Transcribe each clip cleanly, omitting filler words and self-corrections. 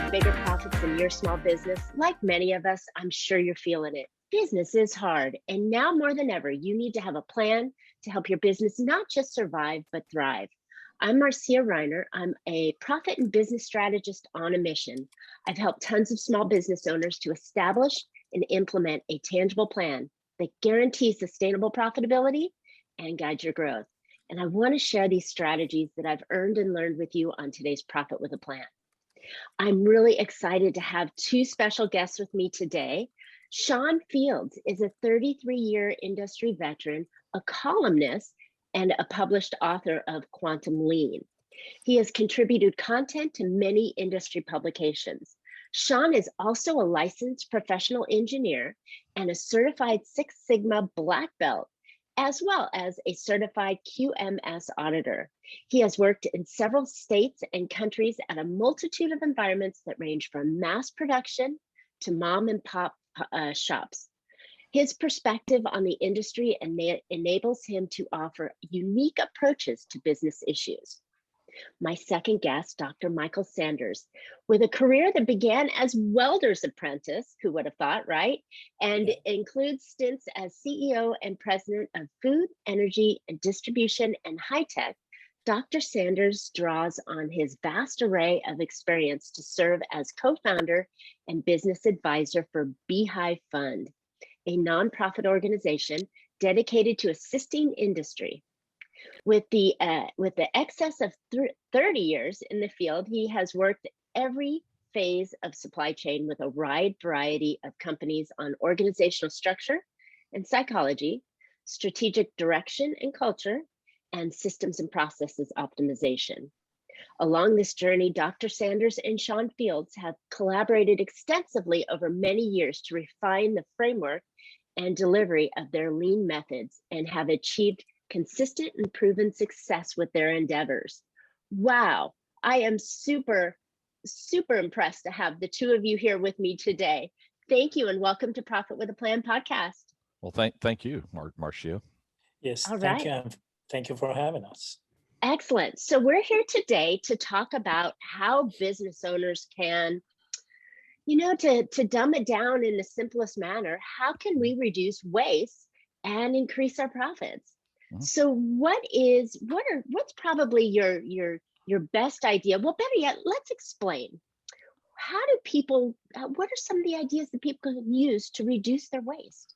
make bigger profits in your small business, like many of us, I'm sure you're feeling it. Business is hard, and now more than ever, you need to have a plan to help your business not just survive, but thrive. I'm Marcia Reiner. I'm a profit and business strategist on a mission. I've helped tons of small business owners to establish and implement a tangible plan that guarantees sustainable profitability and guides your growth. And I want to share these strategies that I've earned and learned with you on today's Profit with a Plan. I'm really excited to have two special guests with me today. Sean Fields is a 33-year industry veteran, a columnist, and a published author of Quantum Lean. He has contributed content to many industry publications. Sean is also a licensed professional engineer and a certified Six Sigma black belt, as well as a certified QMS auditor. He has worked in several states and countries at a multitude of environments that range from mass production to mom and pop shops. His perspective on the industry enables him to offer unique approaches to business issues. My second guest, Dr. Michael Sanders, with a career that began as welder's apprentice, who would have thought, right? And includes stints as CEO and president of Food, Energy, and Distribution and High Tech. Dr. Sanders draws on his vast array of experience to serve as co-founder and business advisor for Beehive Fund, a nonprofit organization dedicated to assisting industry. With the excess of 30 years in the field, he has worked every phase of supply chain with a wide variety of companies on organizational structure and psychology, strategic direction and culture, and systems and processes optimization. Along this journey, Dr. Sanders and Sean Fields have collaborated extensively over many years to refine the framework and delivery of their lean methods and have achieved consistent and proven success with their endeavors. Wow, I am super impressed to have the two of you here with me today. Thank you and welcome to Profit with a Plan podcast. Well, thank you, Marcia. Yes, All thank right. you. And thank you for having us. Excellent. So we're here today to talk about how business owners can, to dumb it down in the simplest manner, how can we reduce waste and increase our profits? So what's probably your best idea? Well, better yet, let's explain. What are some of the ideas that people can use to reduce their waste?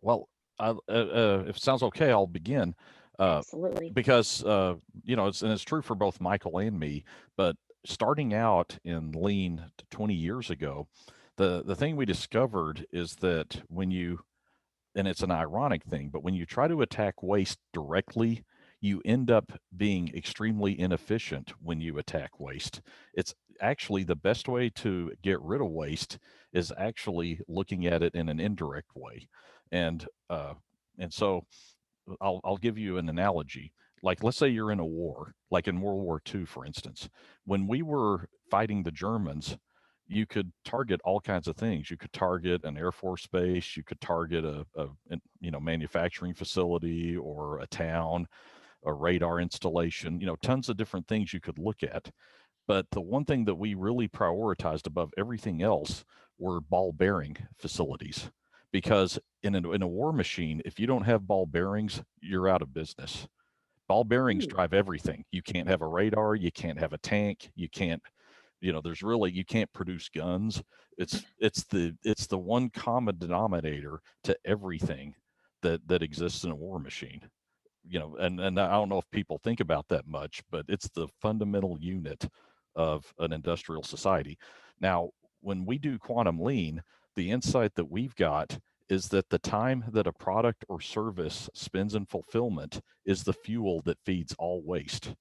Well, if it sounds okay, I'll begin. Absolutely. Because, it's true for both Michael and me, but starting out in lean 20 years ago, the thing we discovered is that and it's an ironic thing, but when you try to attack waste directly, you end up being extremely inefficient when you attack waste. It's actually the best way to get rid of waste is actually looking at it in an indirect way. And so I'll give you an analogy. Like, let's say you're in a war, like in World War II, for instance. When we were fighting the Germans, you could target all kinds of things. You could target an Air Force base. You could target a manufacturing facility or a town, a radar installation. Tons of different things you could look at. But the one thing that we really prioritized above everything else were ball bearing facilities, because in a war machine, if you don't have ball bearings, you're out of business. Ball bearings drive everything. You can't have a radar. You can't have a tank. You can't. You can't produce guns. It's the one common denominator to everything that exists in a war machine. And I don't know if people think about that much, but it's the fundamental unit of an industrial society. Now, when we do quantum lean, the insight that we've got is that the time that a product or service spends in fulfillment is the fuel that feeds all waste.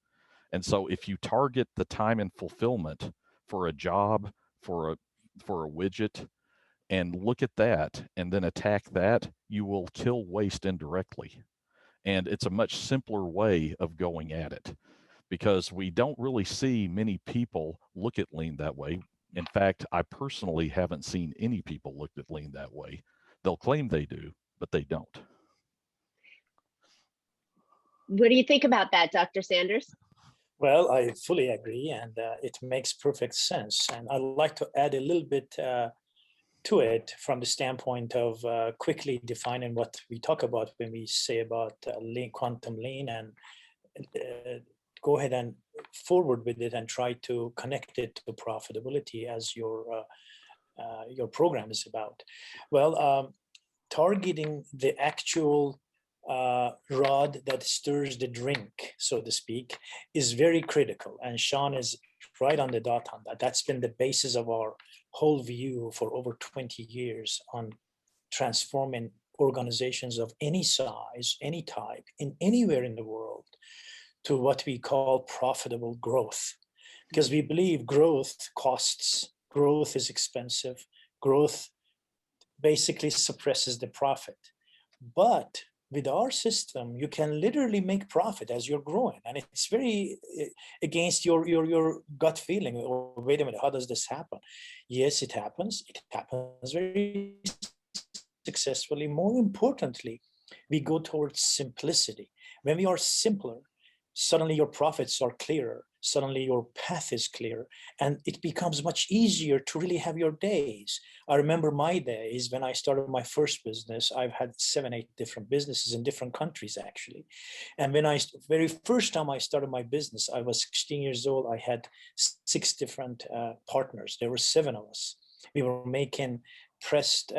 And so if you target the time and fulfillment for a job, for a widget, and look at that and then attack that, you will kill waste indirectly. And it's a much simpler way of going at it, because we don't really see many people look at lean that way. In fact, I personally haven't seen any people look at lean that way. They'll claim they do, but they don't. What do you think about that, Dr. Sanders? Well, I fully agree, and it makes perfect sense. And I'd like to add a little bit to it from the standpoint of quickly defining what we talk about when we say about lean, quantum lean, and uh, go ahead and forward with it and try to connect it to profitability as your program is about. Well, targeting the actual rod that stirs the drink, so to speak, is very critical. And Sean is right on the dot on that. That's been the basis of our whole view for over 20 years on transforming organizations of any size, any type, in anywhere in the world to what we call profitable growth. Because we believe growth costs, growth is expensive, growth basically suppresses the profit. But with our system, you can literally make profit as you're growing, and it's very against your gut feeling. Oh, wait a minute, how does this happen? Yes, it happens. It happens very successfully. More importantly, we go towards simplicity. When we are simpler, suddenly your profits are clearer, suddenly your path is clear, and it becomes much easier to really have your days. I remember my days when I started my first business. I've had 7, 8 different businesses in different countries, actually. And when very first time I started my business, I was 16 years old. I had 6 different partners. There were 7 of us. We were making pressed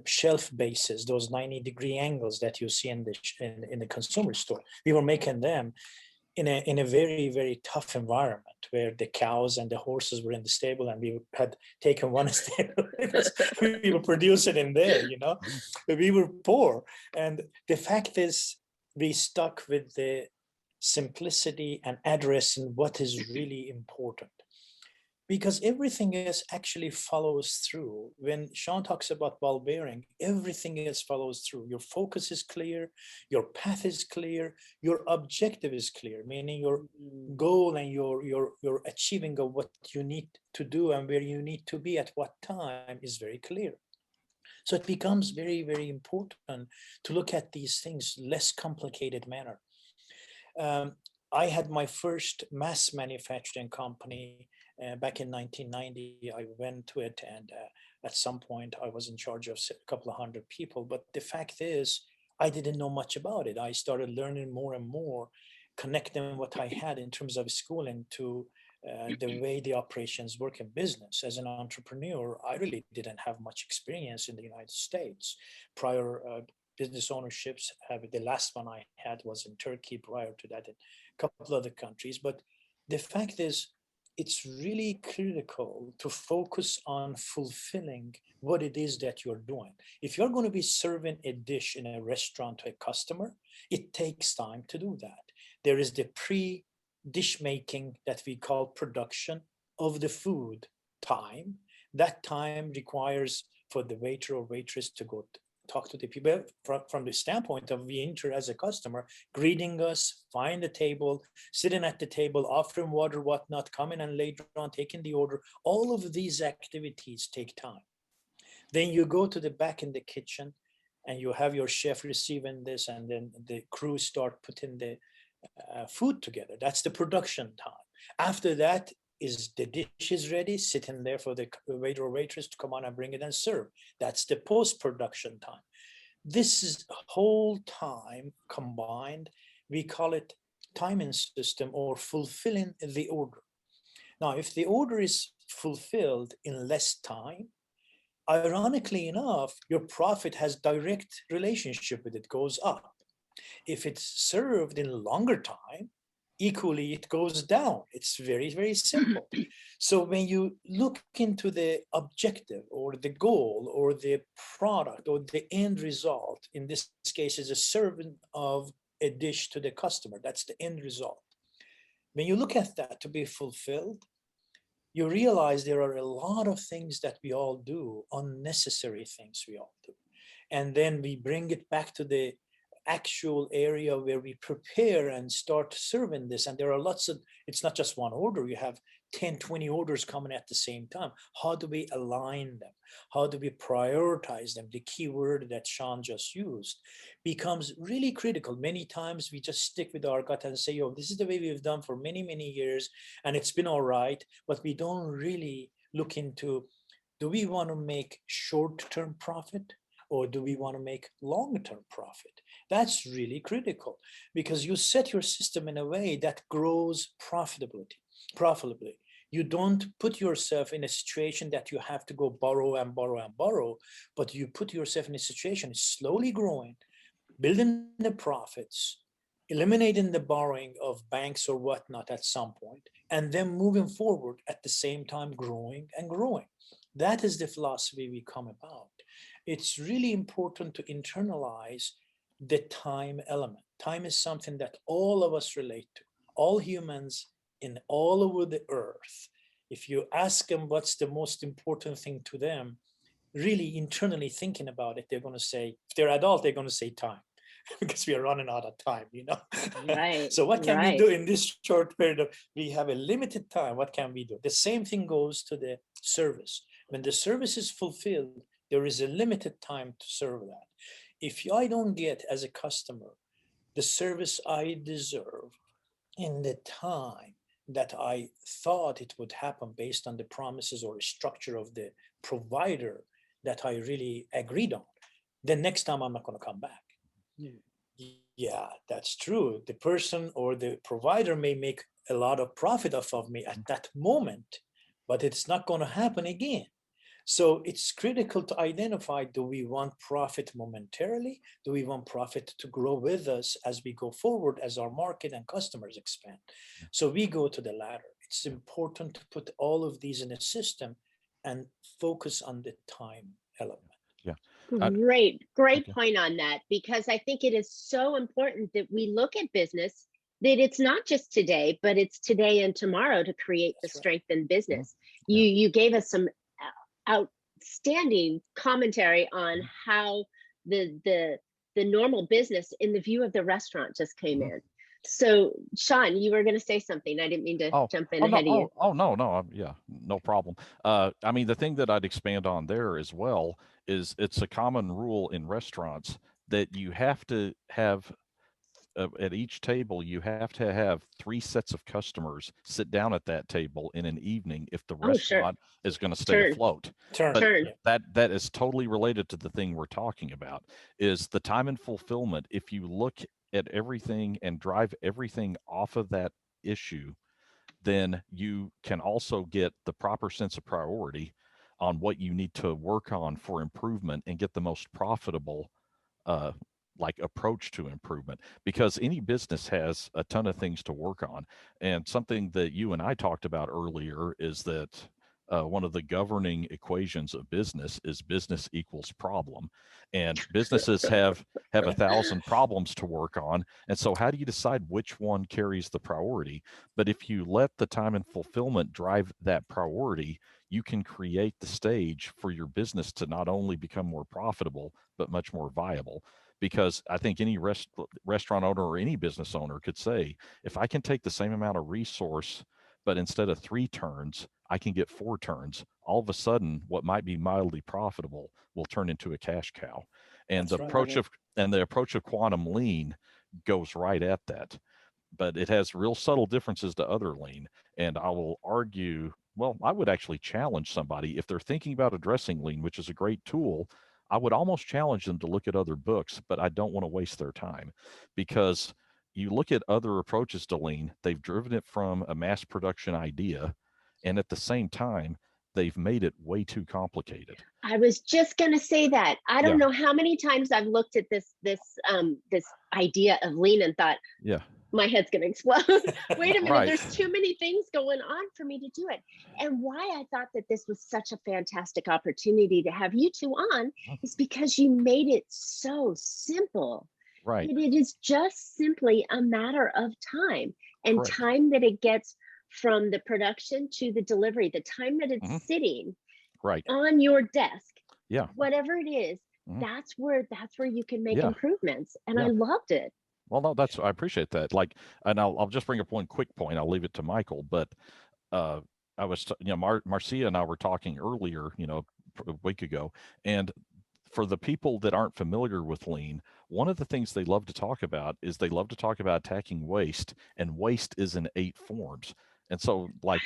shelf bases, those 90-degree angles that you see in the consumer store. We were making them in a very, very tough environment where the cows and the horses were in the stable, and we had taken one stable. We were producing in there, but we were poor. And the fact is, we stuck with the simplicity and addressing what is really important, because everything else actually follows through. When Sean talks about ball bearing, everything else follows through. Your focus is clear, your path is clear, your objective is clear, meaning your goal and your achieving of what you need to do and where you need to be at what time is very clear. So it becomes very, very important to look at these things less complicated manner. I had my first mass manufacturing company back in 1990. I went to it, and at some point I was in charge of a couple of hundred people. But the fact is, I didn't know much about it. I started learning more and more, connecting what I had in terms of schooling to the way the operations work in business. As an entrepreneur, I really didn't have much experience in the United States. Prior business ownerships, the last one I had was in Turkey, prior to that in a couple other countries. But the fact is, it's really critical to focus on fulfilling what it is that you're doing. If you're going to be serving a dish in a restaurant to a customer, it takes time to do that. There is the pre-dish making that we call production of the food time. That time requires for the waiter or waitress to go talk to the people from the standpoint of we enter as a customer, greeting us, find the table, sitting at the table, offering water, whatnot, coming and later on taking the order. All of these activities take time. Then you go to the back in the kitchen and you have your chef receiving this, and then the crew start putting the food together. That's the production time. After that, is the dish is ready, sitting there for the waiter or waitress to come on and bring it and serve. That's the post-production time. This is whole time combined. We call it timing system or fulfilling the order. Now, if the order is fulfilled in less time, ironically enough, your profit has direct relationship with it, goes up. If it's served in longer time, equally it goes down. It's very, very simple. So when you look into the objective or the goal or the product or the end result, in this case is a serving of a dish to the customer, that's the end result. When you look at that to be fulfilled, you realize there are a lot of things that we all do, unnecessary things we all do. And then we bring it back to the actual area where we prepare and start serving this. And there are lots of, it's not just one order. You have 10, 20 orders coming at the same time. How do we align them? How do we prioritize them? The key word that Sean just used becomes really critical. Many times we just stick with our gut and say, oh, this is the way we've done for many, many years, and it's been all right, but we don't really look into, do we want to make short-term profit, or do we want to make long-term profit? That's really critical, because you set your system in a way that grows profitably. You don't put yourself in a situation that you have to go borrow and borrow and borrow, but you put yourself in a situation slowly growing, building the profits, eliminating the borrowing of banks or whatnot at some point, and then moving forward at the same time, growing and growing. That is the philosophy we come about. It's really important to internalize the time element. Time is something that all of us relate to, all humans in all over the earth. If you ask them what's the most important thing to them, really internally thinking about it, they're going to say, if they're adult, they're going to say time. Because we are running out of time, you know. Right. So what can we do in this short period of, we have a limited time, what can we do? The same thing goes to the service. When the service is fulfilled, there is a limited time to serve that. If I don't get, as a customer, the service I deserve in the time that I thought it would happen based on the promises or structure of the provider that I really agreed on, then next time I'm not going to come back. Yeah, that's true. The person or the provider may make a lot of profit off of me at that moment, but it's not going to happen again. So it's critical to identify, do we want profit momentarily? Do we want profit to grow with us as we go forward, as our market and customers expand? So we go to the latter. It's important to put all of these in a system and focus on the time element. Yeah. Great point on that, because I think it is so important that we look at business, that it's not just today, but it's today and tomorrow to create the strength in business. You gave us some outstanding commentary on how the normal business in the view of the restaurant just came in. So Sean, you were going to say something. I didn't mean to jump in ahead of you. No, yeah, no problem. I mean, the thing that I'd expand on there as well is it's a common rule in restaurants that you have to have at each table, you have to have 3 sets of customers sit down at that table in an evening if the restaurant is going to stay afloat. But that is totally related to the thing we're talking about, is the time and fulfillment. If you look at everything and drive everything off of that issue, then you can also get the proper sense of priority on what you need to work on for improvement and get the most profitable approach to improvement, because any business has a ton of things to work on. And something that you and I talked about earlier is that one of the governing equations of business is business equals problem, and businesses have 1,000 problems to work on. And so how do you decide which one carries the priority? But if you let the time and fulfillment drive that priority, you can create the stage for your business to not only become more profitable, but much more viable. Because I think any restaurant owner or any business owner could say, if I can take the same amount of resource, but instead of 3 turns, I can get 4 turns, all of a sudden, what might be mildly profitable will turn into a cash cow. And the approach of quantum lean goes right at that. But it has real subtle differences to other lean. And I will argue, well, I would actually challenge somebody if they're thinking about addressing lean, which is a great tool. I would almost challenge them to look at other books, but I don't want to waste their time, because you look at other approaches to lean, they've driven it from a mass production idea, and at the same time, they've made it way too complicated. I was just going to say that. I don't know how many times I've looked at this idea of lean and thought, my head's going to explode. Wait a minute, there's too many things going on for me to do it. And why I thought that this was such a fantastic opportunity to have you two on is because you made it so simple. Right. It is just simply a matter of time, and time that it gets from the production to the delivery, the time that it's sitting on your desk, whatever it is, that's where you can make improvements. And I loved it. Well, no, I appreciate that. And I'll just bring up one quick point. I'll leave it to Michael, but I was, Marcia and I were talking earlier, a week ago, and for the people that aren't familiar with lean, one of the things they love to talk about is they love to talk about attacking waste, and waste is in 8 forms. And so, like,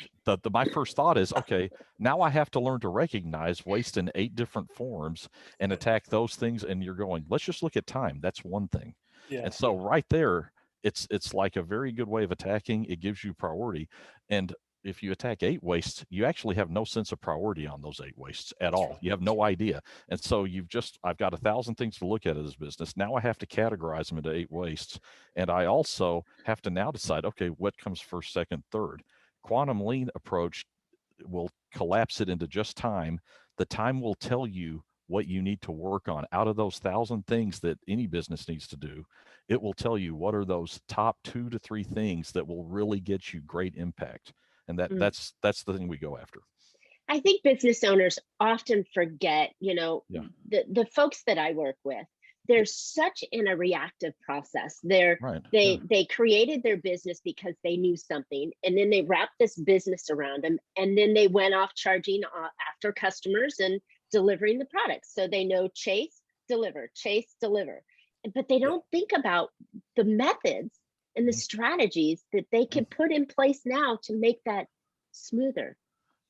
my first thought is, okay, now I have to learn to recognize waste in 8 different forms and attack those things. And you're going, let's just look at time. That's one thing. Yeah. And so right there, it's like a very good way of attacking. It gives you priority. And if you attack 8 wastes, you actually have no sense of priority on those 8 wastes at all. You have no idea. And so I've got 1,000 things to look at as a business. Now I have to categorize them into 8 wastes. And I also have to now decide, okay, what comes first, second, third? Quantum lean approach will collapse it into just time. The time will tell you what you need to work on out of those 1,000 things that any business needs to do. It will tell you what are those top 2 to 3 things that will really get you great impact. And that's the thing we go after. I think business owners often forget, Yeah. the folks that I work with, they're such in a reactive process. Right. They created their business because they knew something, and then they wrapped this business around them, and then they went off charging after customers and delivering the products. So they know chase, deliver, but they don't think about the methods and the strategies that they can put in place now to make that smoother,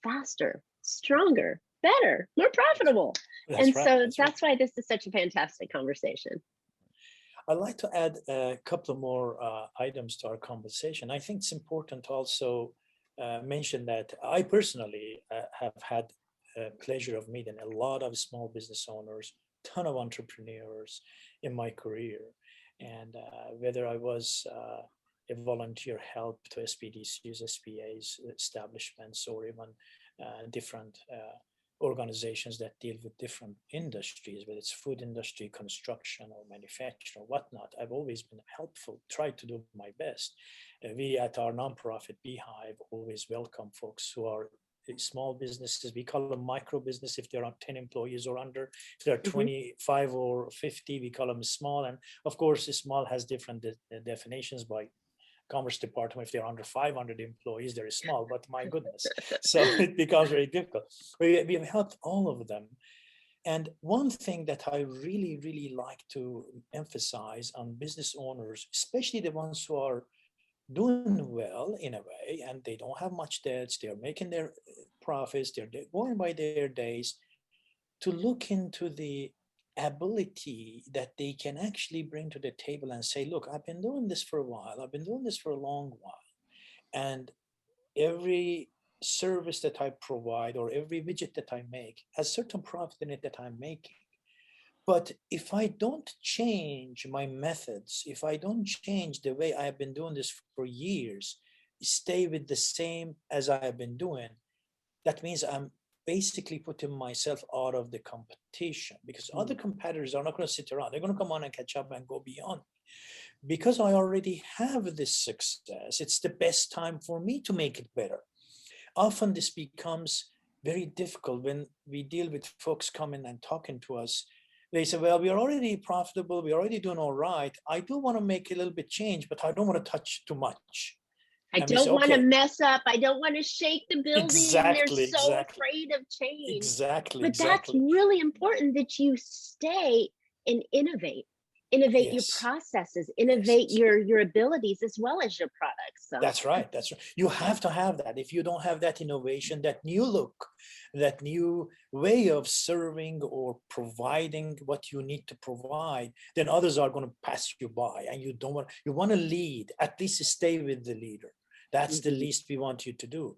faster, stronger, better, more profitable. That's why this is such a fantastic conversation. I'd like to add a couple of more items to our conversation. I think it's important to also mention that I personally have had pleasure of meeting a lot of small business owners, ton of entrepreneurs in my career. And whether I was a volunteer help to SPDCs, SPAs, establishments, or even different organizations that deal with different industries, whether it's food industry, construction, or manufacturing, or whatnot, I've always been helpful, tried to do my best. We at our nonprofit Beehive always welcome folks who are small businesses. We call them micro business if they're on 10 employees or under. If they're 25 or 50, we call them small. And of course, small has different definitions by Commerce Department. If they're under 500 employees, they're small, but my goodness. So it becomes very difficult. We've helped all of them. And one thing that I really, really like to emphasize on business owners, especially the ones who are doing well in a way, and they don't have much debts, they're making their profits, they're going by their days, to look into the ability that they can actually bring to the table and say, look, I've been doing this for a while, I've been doing this for a long while, and every service that I provide or every widget that I make has certain profit in it that I'm making. But if I don't change my methods, if I don't change the way I have been doing this for years, stay with the same as I have been doing, that means I'm basically putting myself out of the competition, because other competitors are not going to sit around. They're going to come on and catch up and go beyond. Because I already have this success, it's the best time for me to make it better. Often this becomes very difficult when we deal with folks coming and talking to us. They say, well, we're already profitable, we're already doing all right. I do want to make a little bit change, but I don't want to touch too much. I don't want to mess up. I don't want to shake the building. Exactly, They're so afraid of change. Exactly. But that's really important, that you stay and innovate your processes, innovate your abilities as well as your products. So. That's right. You have to have that. If you don't have that innovation, that new look, that new way of serving or providing what you need to provide, then others are going to pass you by, and you want to lead. At least stay with the leader. That's the least we want you to do.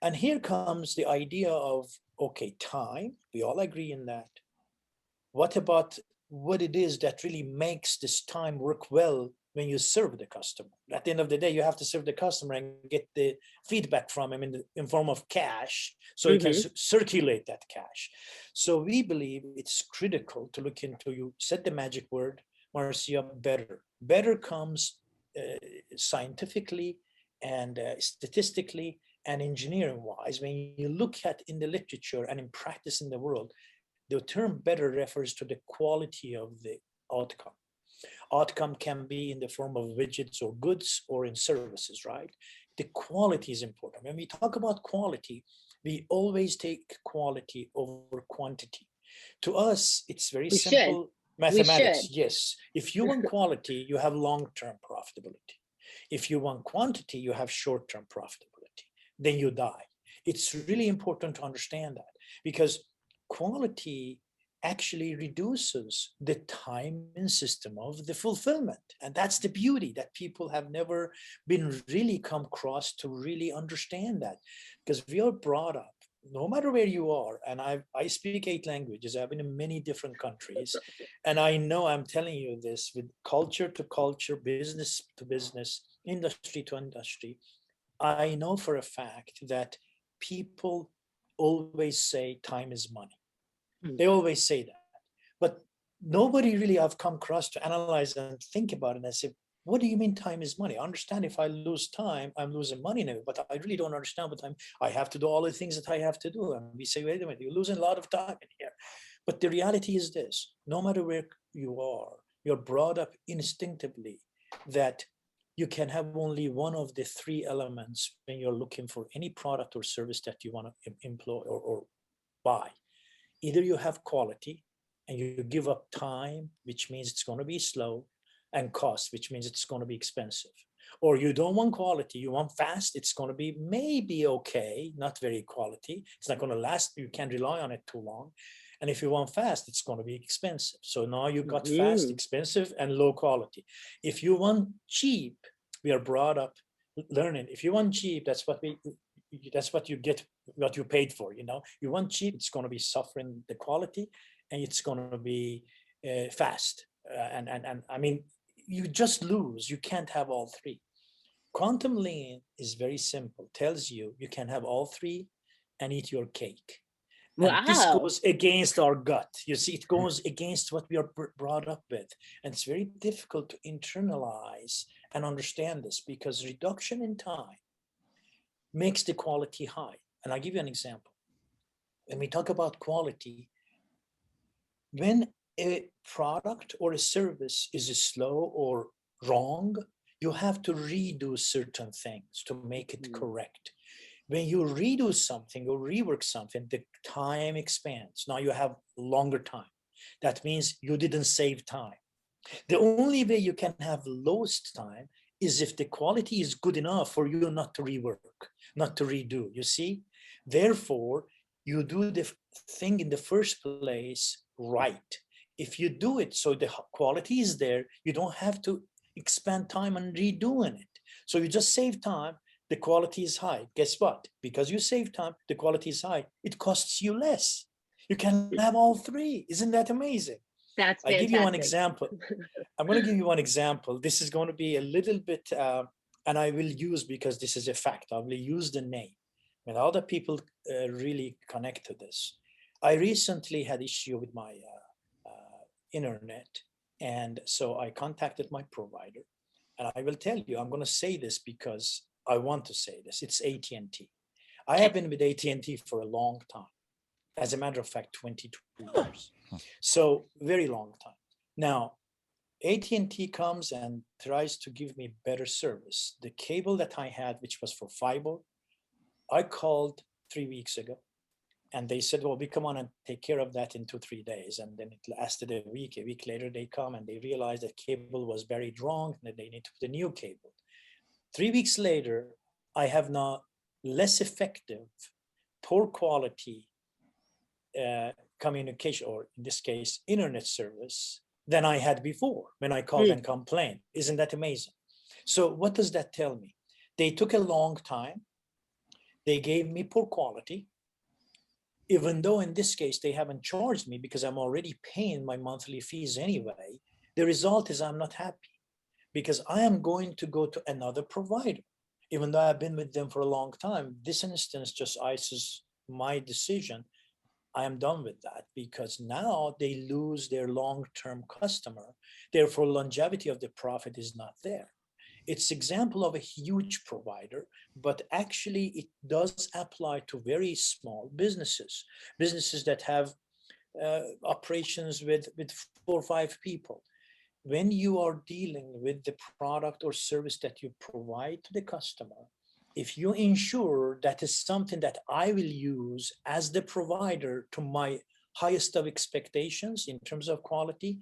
And here comes the idea of, okay, time. We all agree in that. What about what it is that really makes this time work well when you serve the customer? At the end of the day, you have to serve the customer and get the feedback from him in form of cash, so you can circulate that cash. So we believe it's critical to look into, you said the magic word, Marcia, better. Better comes scientifically and statistically and engineering wise. When you look at in the literature and in practice in the world, the term better refers to the quality of the outcome. Outcome can be in the form of widgets or goods or in services, right? the quality is important. When we talk about quality, we always take quality over quantity. To us, it's very We should. simple mathematics. should. Yes, if you want quality, you have long-term profitability. If you want quantity, you have short-term profitability. Then you die. It's really important to understand that, because quality actually reduces the time and system of the fulfillment. And that's the beauty that people have never been really come across to really understand that, because we are brought up, no matter where you are, and I speak 8 languages, I've been in many different countries, and I know I'm telling you this with culture to culture, business to business, industry to industry. I know for a fact that people always say time is money. They always say that. But nobody really have come across to analyze and think about it and say, what do you mean time is money? I understand if I lose time, I'm losing money now, but I really don't understand what time. I have to do all the things that I have to do. And we say, wait a minute, you're losing a lot of time in here. But the reality is this, no matter where you are, you're brought up instinctively that you can have only one of the 3 elements when you're looking for any product or service that you want to employ or buy. Either you have quality and you give up time, which means it's going to be slow, and cost, which means it's going to be expensive. Or you don't want quality, you want fast, it's going to be maybe okay, not very quality. It's not going to last, you can't rely on it too long. And if you want fast, it's going to be expensive. So now you got fast, expensive, and low quality. If you want cheap, we are brought up learning. If you want cheap, that's what you get, what you paid for. You want cheap, it's going to be suffering the quality, and it's going to be fast. And I mean, you just lose. You can't have all 3. Quantum lean is very simple. Tells you you can have all 3 and eat your cake. And this goes against our gut. You see, it goes against what we are brought up with. And it's very difficult to internalize and understand this, because reduction in time makes the quality high. And I'll give you an example. When we talk about quality, when a product or a service is slow or wrong, you have to redo certain things to make it correct. When you redo something or rework something, the time expands. Now you have longer time. That means you didn't save time. The only way you can have lost time is if the quality is good enough for you not to rework, not to redo, you see? Therefore, you do the thing in the first place right. If you do it so the quality is there, you don't have to expend time on redoing it. So you just save time, the quality is high. Guess what? Because you save time, the quality is high, it costs you less. You can have all 3. Isn't that amazing? That's fantastic. I'll give you one example. I'm going to give you one example. This is going to be a little bit, and I will use, because this is a fact, I will use the name. And other people really connect to this. I recently had issue with my internet. And so I contacted my provider. And I will tell you, I'm going to say this because I want to say this. It's AT&T. I have been with AT&T for a long time. As a matter of fact, 22 years. So very long time. Now, AT&T comes and tries to give me better service. The cable that I had, which was for fiber, I called 3 weeks ago. And they said, well, we come on and take care of that in 2-3 days. And then it lasted a week. A week later, they come and they realized that cable was buried wrong, and that they need to put a new cable. 3 weeks later, I have now less effective, poor quality communication, or in this case, internet service, than I had before when I called and complained. Isn't that amazing? So what does that tell me? They took a long time. They gave me poor quality. Even though in this case, they haven't charged me because I'm already paying my monthly fees anyway, the result is I'm not happy, because I am going to go to another provider. Even though I've been with them for a long time, this instance just ices my decision. I am done with that, because now they lose their long-term customer. Therefore, longevity of the profit is not there. It's example of a huge provider, but actually it does apply to very small businesses that have operations with 4 or 5 people. When you are dealing with the product or service that you provide to the customer, if you ensure that is something that I will use as the provider to my highest of expectations in terms of quality,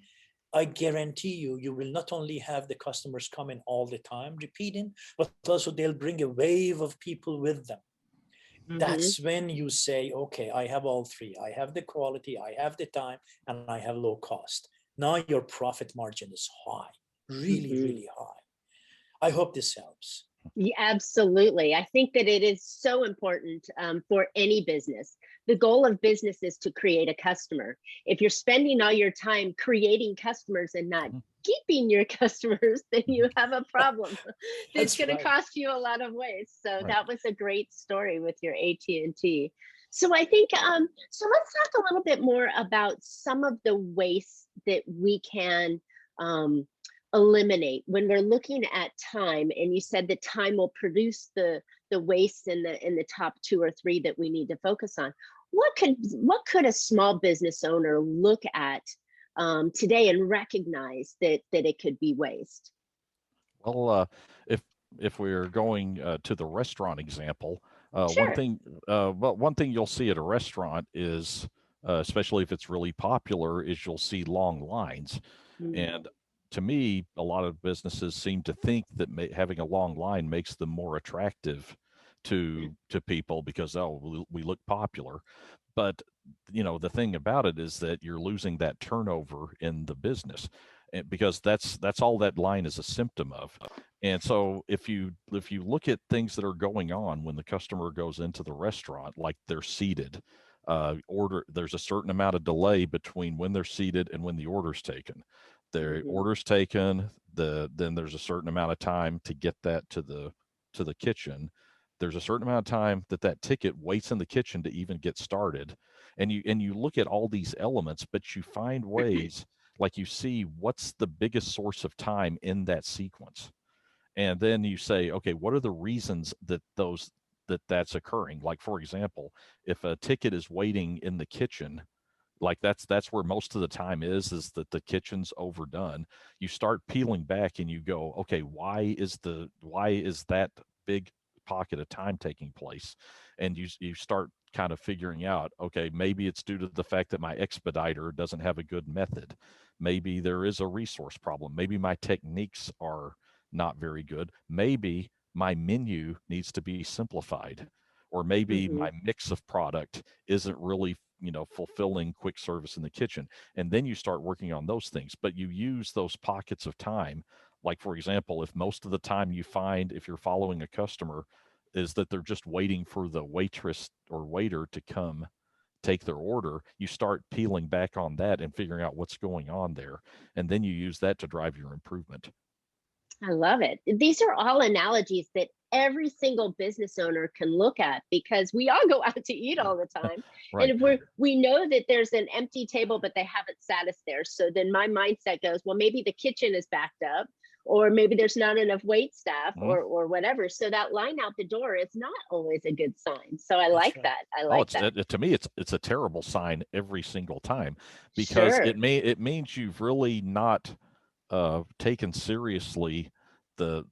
I guarantee you, you will not only have the customers coming all the time repeating, but also they'll bring a wave of people with them. That's when you say, okay, I have all three. I have the quality, I have the time, and I have low cost. Now your profit margin is high, really, really high. I hope this helps. Yeah, absolutely. I think that it is so important for any business. The goal of business is to create a customer. If you're spending all your time creating customers and not keeping your customers, then you have a problem. It's going to cost you a lot of ways. So that was a great story with your AT&T. So I think, so let's talk a little bit more about some of the waste that we can eliminate when we're looking at time. And you said that time will produce the waste in the top 2 or 3 that we need to focus on. What could a small business owner look at today and recognize that it could be waste? Well, if we're going to the restaurant example, Sure. one thing you'll see at a restaurant is, especially if it's really popular, is you'll see long lines. And to me, a lot of businesses seem to think that having a long line makes them more attractive to people because, oh, we look popular. But the thing about it is that you're losing that turnover in the business, because that's all that line is a symptom of. And so if you look at things that are going on when the customer goes into the restaurant, like they're seated, there's a certain amount of delay between when they're seated and when the order's taken. The order's taken, then there's a certain amount of time to get that to the kitchen. There's a certain amount of time that ticket waits in the kitchen to even get started. And you look at all these elements, but you find ways, like you see what's the biggest source of time in that sequence. And then you say, okay, what are the reasons that's occurring? Like, for example, if a ticket is waiting in the kitchen, like that's where most of the time is that the kitchen's overdone. You start peeling back and you go, okay, why is that big pocket of time taking place? And you start kind of figuring out, okay, maybe it's due to the fact that my expediter doesn't have a good method. Maybe there is a resource problem. Maybe my techniques are not very good. Maybe my menu needs to be simplified, or maybe my mix of product isn't really fulfilling quick service in the kitchen. And then you start working on those things, but you use those pockets of time. Like, for example, if most of the time you find, if you're following a customer, is that they're just waiting for the waitress or waiter to come take their order, you start peeling back on that and figuring out what's going on there. And then you use that to drive your improvement. I love it. These are all analogies that every single business owner can look at, because we all go out to eat all the time. Right. And if we know that there's an empty table, but they haven't sat us there. So then my mindset goes, well, maybe the kitchen is backed up, or maybe there's not enough wait staff, or whatever. So that line out the door is not always a good sign. So I like that. I like that. To me, it's a terrible sign every single time, because it means you've really not taken seriously the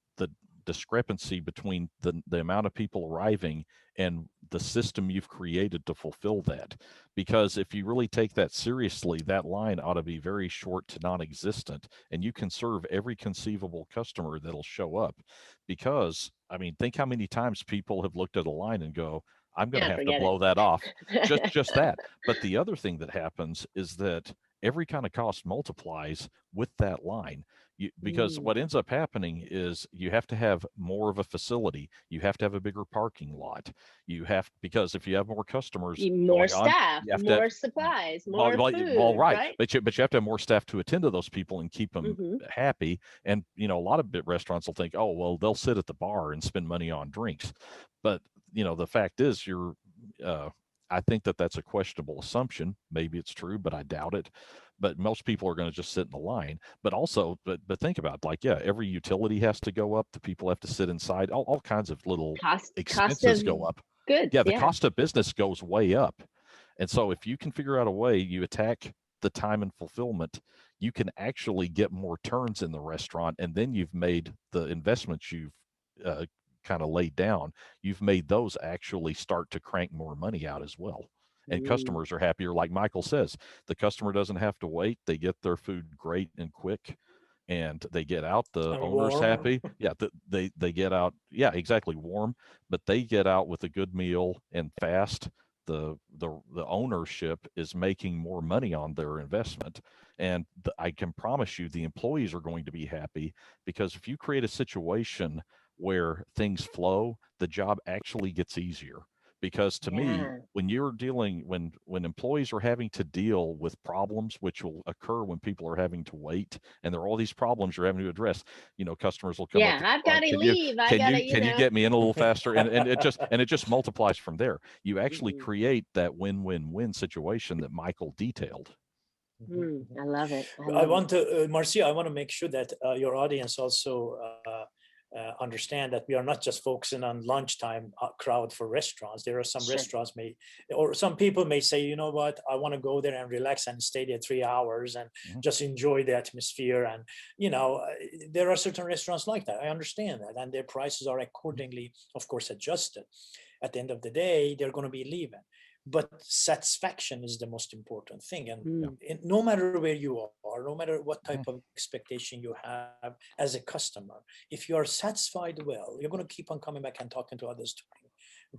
discrepancy between the amount of people arriving and the system you've created to fulfill that. Because if you really take that seriously, that line ought to be very short to non-existent, and you can serve every conceivable customer that'll show up. Because, I mean, think how many times people have looked at a line and go, I'm going to have to blow that off. just that. But the other thing that happens is that every kind of cost multiplies with that line. Because what ends up happening is you have to have more of a facility. You have to have a bigger parking lot. Because if you have more customers, more staff, more supplies, more food, right? But you have to have more staff to attend to those people and keep them happy. And a lot of restaurants will think, oh, well, they'll sit at the bar and spend money on drinks. But the fact is, I think that's a questionable assumption. Maybe it's true, but I doubt it. But most people are going to just sit in the line. But also, but think about it, like, yeah, every utility has to go up. The people have to sit inside. All kinds of little expenses go up. Good. Yeah, the cost of business goes way up. And so if you can figure out a way, you attack the time and fulfillment, you can actually get more turns in the restaurant, and then you've made the investments you've kind of laid down, you've made those actually start to crank more money out as well. And customers are happier. Like Michael says, the customer doesn't have to wait. They get their food great and quick, and they get out. The And owner's warm. happy. Yeah, they get out. Yeah, exactly, warm. But they get out with a good meal and fast. The ownership is making more money on their investment, and I can promise you the employees are going to be happy, because if you create a situation where things flow, the job actually gets easier. Because to me, when you're dealing, when employees are having to deal with problems, which will occur when people are having to wait, and there are all these problems you're having to address, customers will come up to you, I've got to can leave. I gotta, can you get me in a little faster? And it just multiplies from there. You actually create that win-win-win situation that Michael detailed. I love it. I want to, Marcia, I want to make sure that your audience also understand that we are not just focusing on lunchtime crowd for restaurants. There are some restaurants or some people may say, you know what, I want to go there and relax and stay there 3 hours and just enjoy the atmosphere. And, there are certain restaurants like that. I understand that. And their prices are accordingly, of course, adjusted. At the end of the day, they're going to be leaving. But satisfaction is the most important thing. And no matter where you are, no matter what type of expectation you have as a customer, if you are satisfied well, you're going to keep on coming back and talking to others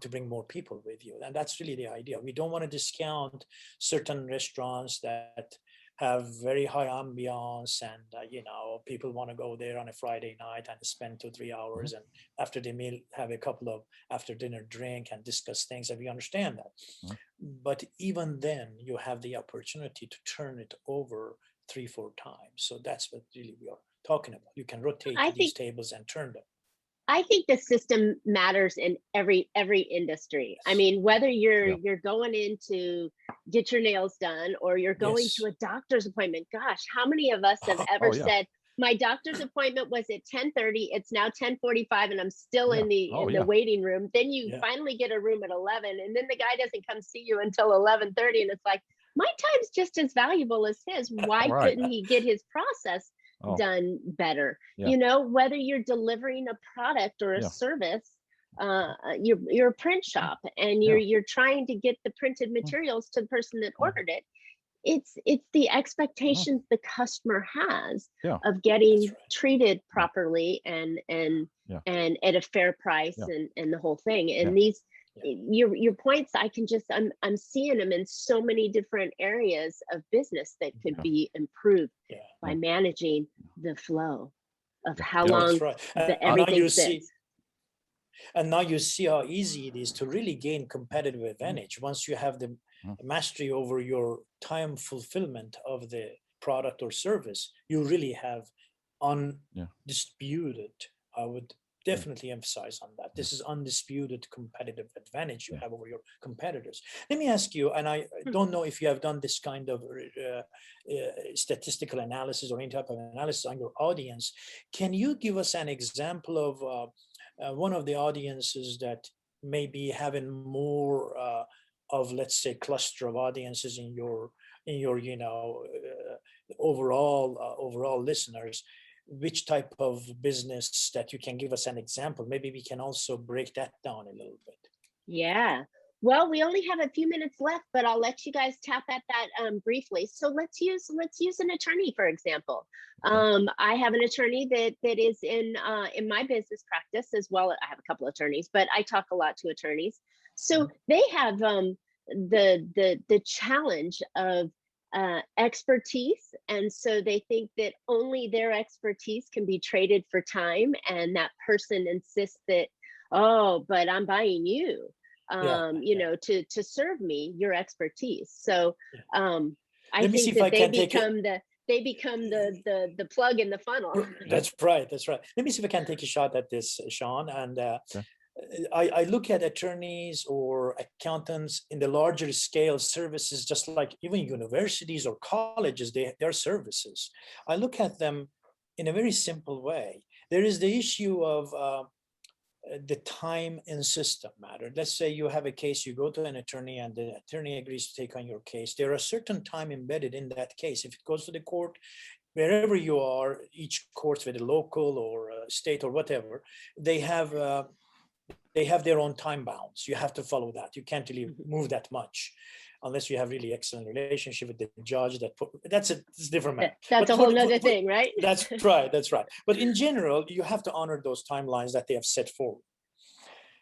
to bring more people with you. And that's really the idea. We don't want to discount certain restaurants that have very high ambiance, and people want to go there on a Friday night and spend 2-3 hours, and after the meal have a couple of after dinner drink and discuss things, and we understand that. But even then, you have the opportunity to turn it over 3-4 times. So that's what really we are talking about. You can rotate these tables and turn them. I think the system matters in every industry. I mean, whether you're going in to get your nails done, or you're going to a doctor's appointment. Gosh, how many of us have ever said, my doctor's appointment was at 10:30, it's now 10:45, and I'm still in the waiting room. Then you finally get a room at 11, and then the guy doesn't come see you until 11:30, and it's like, my time's just as valuable as his. Why couldn't he get his process done better? Whether you're delivering a product or a service, you're a print shop, and you're trying to get the printed materials to the person that ordered it. It's the expectations the customer has of getting treated properly and at a fair price, and the whole thing. And these your points, I'm seeing them in so many different areas of business that could be improved by managing the flow of how long everything sits. And now you see how easy it is to really gain competitive advantage once you have the mastery over your time fulfillment of the product or service. You really have undisputed, I would definitely emphasize on that. This is undisputed competitive advantage you have over your competitors. Let me ask you, and I don't know if you have done this kind of statistical analysis or any type of analysis on your audience. Can you give us an example of one of the audiences that may be having more of, let's say, cluster of audiences in your overall listeners? Which type of business that you can give us an example? Maybe we can also break that down a little bit. Yeah. Well, we only have a few minutes left, but I'll let you guys tap at that briefly. So let's use an attorney, for example. I have an attorney that is in my business practice as well. I have a couple of attorneys, but I talk a lot to attorneys. So they have the challenge of expertise, and so they think that only their expertise can be traded for time, and that person insists that, but I'm buying you to serve me your expertise. So I think that they become the plug in the funnel. That's right. Let me see if I can take a shot at this, Sean. And I look at attorneys or accountants in the larger scale services, just like even universities or colleges, they're services. I look at them in a very simple way. There is the issue of the time in system matter. Let's say you have a case, you go to an attorney, and the attorney agrees to take on your case. There are certain time embedded in that case. If it goes to the court, wherever you are, each court, whether local or state or whatever, they have they have their own time bounds. You have to follow that. You can't really move that much unless you have really excellent relationship with the judge. That's a different matter. That's a whole nother thing, right? That's right. That's right. But in general, you have to honor those timelines that they have set forward.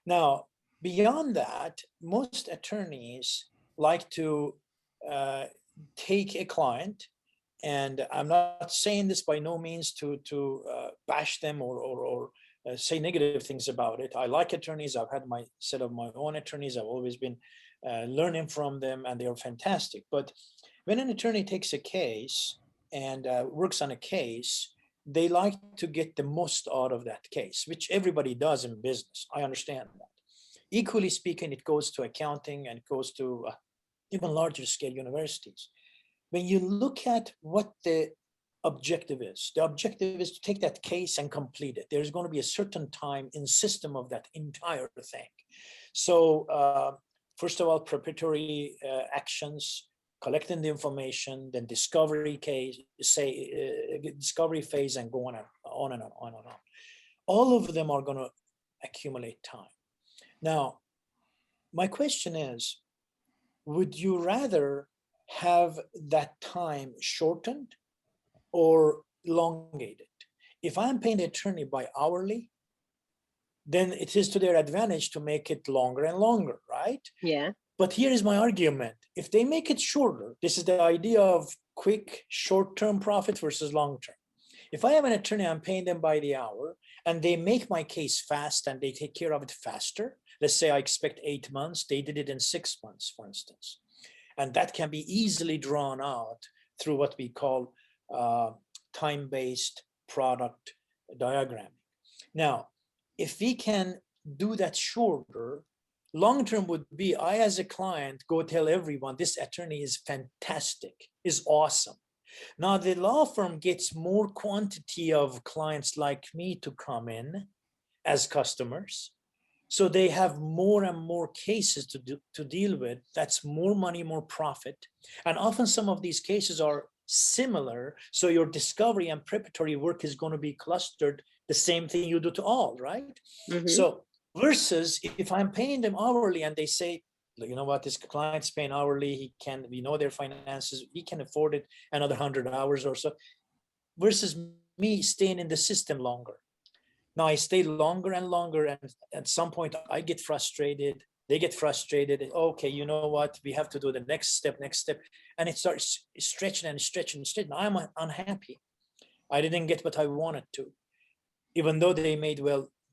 Now, beyond that, most attorneys like to take a client, and I'm not saying this by no means to bash them or say negative things about it. I like attorneys. I've had my set of my own attorneys. I've always been learning from them, and they are fantastic. But when an attorney takes a case and works on a case, they like to get the most out of that case, which everybody does in business. I understand that. Equally speaking, it goes to accounting and it goes to even larger scale universities. When you look at what the objective is to take that case and complete it. There's going to be a certain time in system of that entire thing. So first of all, preparatory actions, collecting the information, then discovery case, discovery phase, and go on and on and on and on. All of them are going to accumulate time. Now, my question is, would you rather have that time shortened or elongated? If I'm paying the attorney by hourly, then it is to their advantage to make it longer and longer, right? Yeah. But here is my argument. If they make it shorter, this is the idea of quick short-term profit versus long-term. If I have an attorney, I'm paying them by the hour, and they make my case fast and they take care of it faster. Let's say I expect 8 months, they did it in 6 months, for instance. And that can be easily drawn out through what we call time-based product diagramming. Now, if we can do that shorter, long-term would be, I as a client go tell everyone, this attorney is fantastic, is awesome. Now the law firm gets more quantity of clients like me to come in as customers. So they have more and more cases to deal with. That's more money, more profit. And often some of these cases are similar. So your discovery and preparatory work is going to be clustered the same thing you do to all, right? Mm-hmm. So versus if I'm paying them hourly and they say, you know what, this client's paying hourly, we know their finances, he can afford it another 100 hours or so, versus me staying in the system longer. Now I stay longer and longer, and at some point I get frustrated, they get frustrated. Okay, you know what, we have to do the next step, and it starts stretching and stretching and stretching. I'm unhappy. I didn't get what I wanted to, even though they made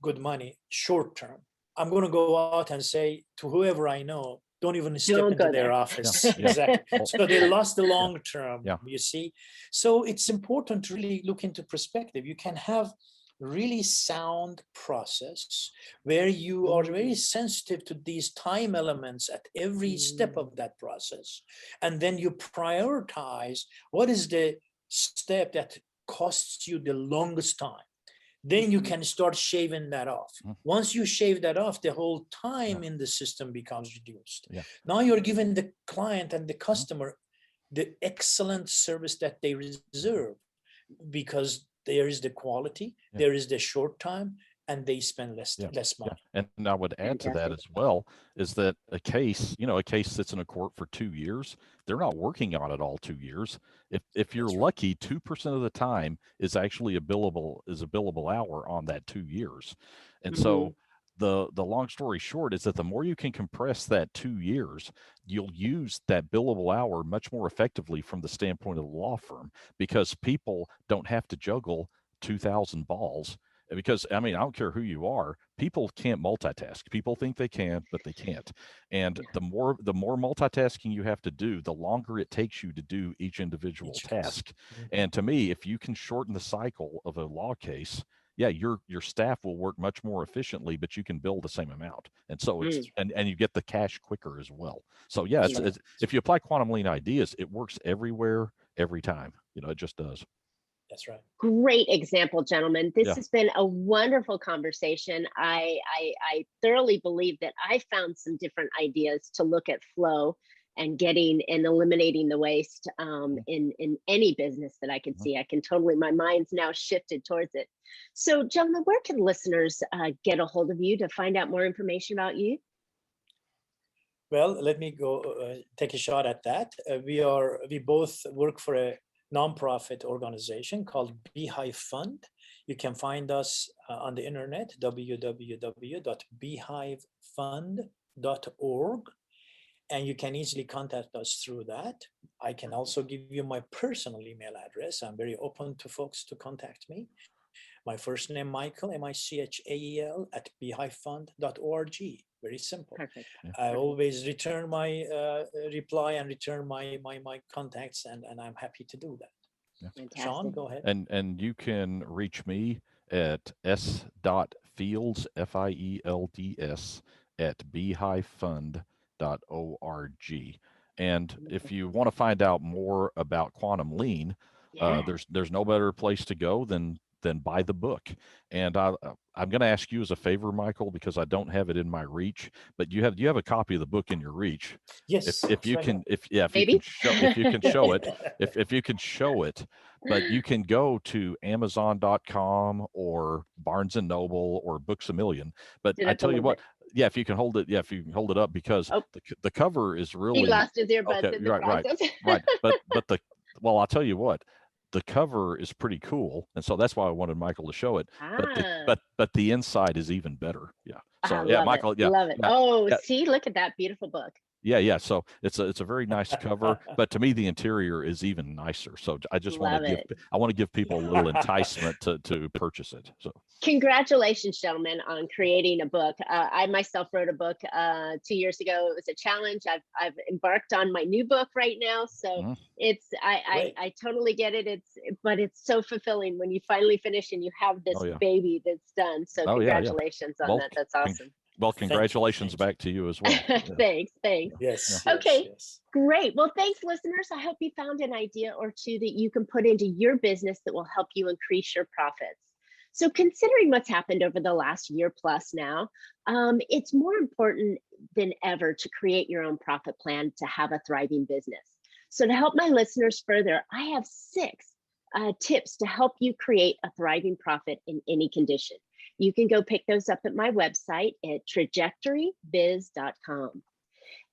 good money short term. I'm going to go out and say to whoever I know, don't even step into their office. Yeah. Exactly. So they lost the long term, you see. So it's important to really look into perspective. You can have really sound process where you are very sensitive to these time elements at every step of that process. And then you prioritize what is the step that costs you the longest time. Then you can start shaving that off. Once you shave that off, the whole time in the system becomes reduced. Now you're giving the client and the customer the excellent service that they deserve, because there is the quality, there is the short time, and they spend less money. And I would add to that as well, is that a case sits in a court for 2 years, they're not working on it all 2 years. If you're lucky, 2% of the time is actually a billable hour on that 2 years. And so the long story short is that the more you can compress that 2 years, you'll use that billable hour much more effectively from the standpoint of the law firm, because people don't have to juggle 2,000 balls. Because, I mean, I don't care who you are, people can't multitask. People think they can, but they can't. And the more multitasking you have to do, the longer it takes you to do each individual task. And to me, if you can shorten the cycle of a law case, your staff will work much more efficiently, but you can bill the same amount. And so it's and you get the cash quicker as well. So it's, if you apply quantum lean ideas, it works everywhere, every time. It just does. That's right. Great example, gentlemen. This has been a wonderful conversation. I thoroughly believe that I found some different ideas to look at flow and getting and eliminating the waste in any business that I can see. I can totally, my mind's now shifted towards it. So gentlemen, where can listeners get a hold of you to find out more information about you? Well, let me go take a shot at that. We both work for a nonprofit organization called Beehive Fund. You can find us on the internet, www.beehivefund.org, and you can easily contact us through that. I can also give you my personal email address. I'm very open to folks to contact me. My first name, Michael, Michael, @beehivefund.org. Very simple. Perfect. I always return my reply and return my contacts, and I'm happy to do that. Fantastic. Sean, go ahead. And you can reach me at s.fields, FIELDS, @beehivefund.org. And if you want to find out more about Quantum Lean, there's no better place to go than buy the book. And I'm going to ask you as a favor, Michael, because I don't have it in my reach, but you have a copy of the book in your reach. Yes. If you can show it, but you can go to Amazon.com or Barnes and Noble or Books A Million. But I tell you what, if you can hold it, if you can hold it up, because the cover is really, he lost his earbuds in the process. right. But I'll tell you what, the cover is pretty cool, and so that's why I wanted Michael to show it. But the inside is even better. Yeah. So Michael, love it. See, look at that beautiful book. Yeah. So it's a very nice cover, but to me the interior is even nicer. So I just want to give people a little enticement to purchase it. So congratulations, gentlemen, on creating a book. I myself wrote a book 2 years ago. It was a challenge. I've embarked on my new book right now. So I totally get it. But it's so fulfilling when you finally finish and you have this baby that's done. So congratulations on that. That's awesome. Well, congratulations back to you as well. Thanks. Yes. Okay, yes. Great. Well, thanks, listeners. I hope you found an idea or two that you can put into your business that will help you increase your profits. So considering what's happened over the last year plus now, it's more important than ever to create your own profit plan to have a thriving business. So to help my listeners further, I have 6 tips to help you create a thriving profit in any condition. You can go pick those up at my website at trajectorybiz.com.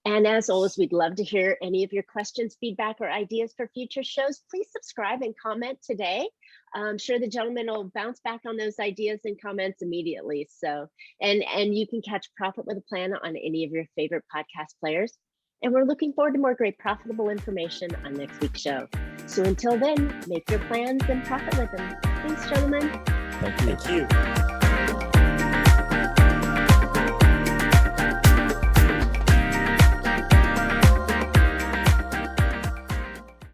And as always, we'd love to hear any of your questions, feedback, or ideas for future shows. Please subscribe and comment today. I'm sure the gentleman will bounce back on those ideas and comments immediately. So, and you can catch Profit with a Plan on any of your favorite podcast players. And we're looking forward to more great profitable information on next week's show. So until then, make your plans and profit with them. Thanks, gentlemen. Thank you. Thank you.